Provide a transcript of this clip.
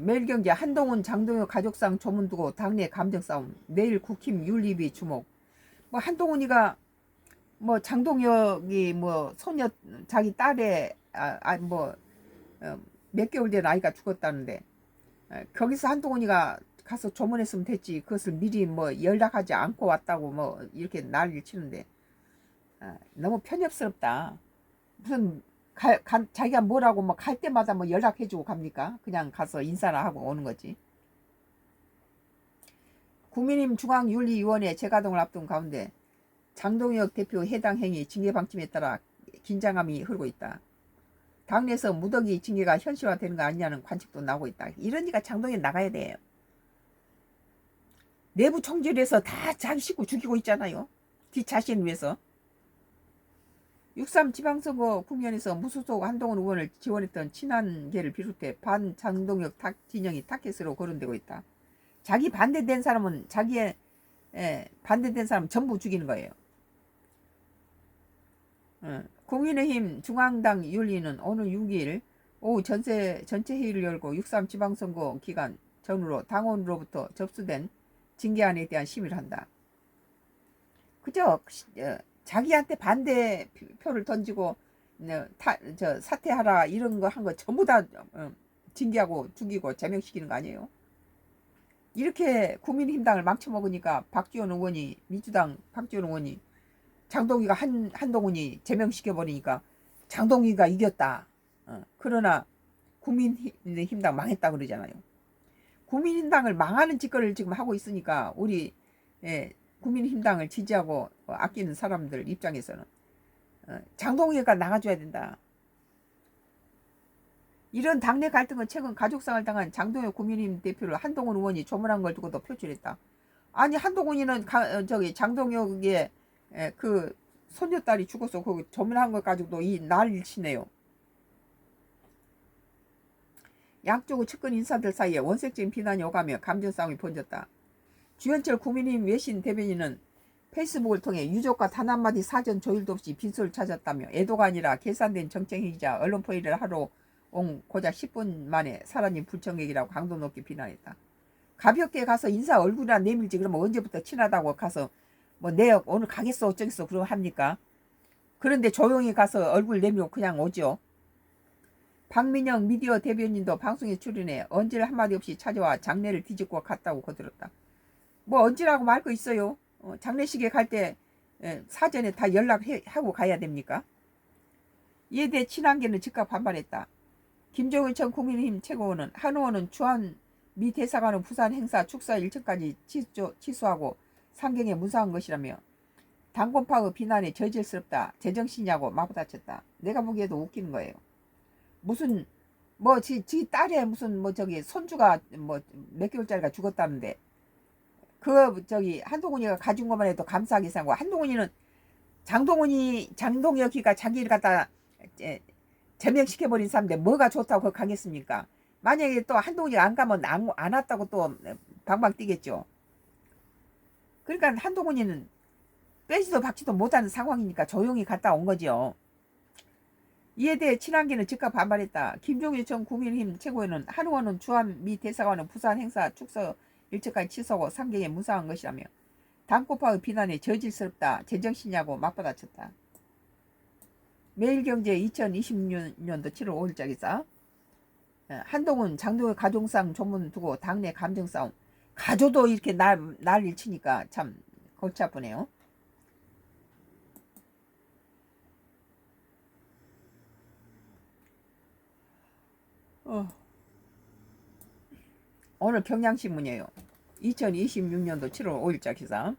매일경제 한동훈 장동혁 가족상 조문 두고 당내 감정 싸움. 내일 국힘 윤리위 주목. 뭐 한동훈이가 뭐 장동혁이 뭐 소녀 자기 딸의 몇 개월 된 아이가 죽었다는데 거기서 한동훈이가 가서 조문했으면 됐지. 그것을 미리 뭐 연락하지 않고 왔다고 뭐 이렇게 난리를 치는데 너무 편협스럽다. 무슨 자기가 뭐라고 뭐 갈 때마다 뭐 연락해주고 갑니까? 그냥 가서 인사나 하고 오는 거지. 국민의힘 중앙윤리위원회 재가동을 앞둔 가운데 장동혁 대표 해당 행위 징계 방침에 따라 긴장감이 흐르고 있다. 당내에서 무더기 징계가 현실화되는 거 아니냐는 관측도 나오고 있다. 이러니까 장동혁 나가야 돼요. 내부 총질해서 다 자기 식구 죽이고 있잖아요. 뒷 자신을 위해서. 6.3 지방선거 국면에서 무소속 한동훈 의원을 지원했던 친한계를 비롯해 반장동혁 진영이 타켓으로 거론되고 있다. 자기 반대된 사람은 자기의 반대된 사람 전부 죽이는 거예요. 국민의힘 중앙당 윤리는 오늘 6일 오후 전체 회의를 열고 6.3 지방선거 기간 전후로 당원으로부터 접수된 징계안에 대한 심의를 한다. 그저 자기한테 반대표를 던지고 사퇴하라 이런 거 한 거 전부 다 징계하고 죽이고 제명시키는 거 아니에요? 이렇게 국민의힘당을 망쳐먹으니까 민주당 박지원 의원이 장동희가 한동훈이 제명시켜버리니까 장동희가 이겼다. 그러나 국민의힘당 망했다 그러잖아요. 국민의힘당을 망하는 짓거리를 지금 하고 있으니까 우리 국민의힘당을 지지하고 아끼는 사람들 입장에서는 장동희가 나가줘야 된다. 이런 당내 갈등은 최근 가족상을 당한 장동혁 국민의힘 대표를 한동훈 의원이 조문한 걸 두고도 표출했다. 아니 한동훈이는 장동혁의 그 손녀딸이 죽어서 그 조문한 걸 가지고도 이 난리를 치네요. 양쪽 측근 인사들 사이에 원색적인 비난이 오가며 감정싸움이 번졌다. 주현철 국민의힘 외신 대변인은 페이스북을 통해 유족과 단 한마디 사전 조율도 없이 빈소를 찾았다며 애도가 아니라 계산된 정쟁행위자 언론 포위를 하러 온 고작 10분 만에 사라진 불청객이라고 강도 높게 비난했다. 가볍게 가서 인사 얼굴이나 내밀지 그러면 언제부터 친하다고 가서 뭐 내 오늘 가겠어 어쩌겠어 그러고 합니까? 그런데 조용히 가서 얼굴 내밀고 그냥 오죠. 박민영 미디어 대변인도 방송에 출연해 언질 한마디 없이 찾아와 장례를 뒤집고 갔다고 거들었다. 뭐 언질하고 말 거 있어요. 장례식에 갈 때 사전에 다 연락하고 가야 됩니까? 이에 대해 친한계는 즉각 반발했다. 김종인 전 국민의힘 최고위원은 한 의원은 주한 미 대사관의 부산 행사 축사 일정까지 취소하고 상경에 무사한 것이라며 당권파의 비난에 저질스럽다. 제정신이냐고 맞받아쳤다. 내가 보기에도 웃기는 거예요. 무슨 뭐 지 딸의 무슨 뭐 저기 손주가 뭐 몇 개월짜리가 죽었다는데 한동훈이가 가진 것만 해도 감사하게 생각하고 한동훈이는 장동혁이가 자기를 갖다 제명시켜버린 사람인데 뭐가 좋다고 그거 가겠습니까? 만약에 또 한동훈이가 안 가면 안 왔다고 또 방방 뛰겠죠. 그러니까 한동훈이는 빼지도 박지도 못하는 상황이니까 조용히 갔다 온 거죠. 이에 대해 친한계는 즉각 반발했다. 김종일 전 국민의힘 최고위원은 한 의원은 주한 미 대사관의 부산 행사 축소 일정까지 취소하고 상경에 무사한 것이라며 당권파의 비난에 저질스럽다. 제정신이냐고 맞받아쳤다. 매일경제 2026년도 7월 5일자 기사. 한동훈 장동혁 가족상 조문 두고 당내 감정싸움. 가조도 이렇게 난리를 치니까 참 골치 아프네요. 오늘 경향신문이에요. 2026년도 7월 5일자 기사.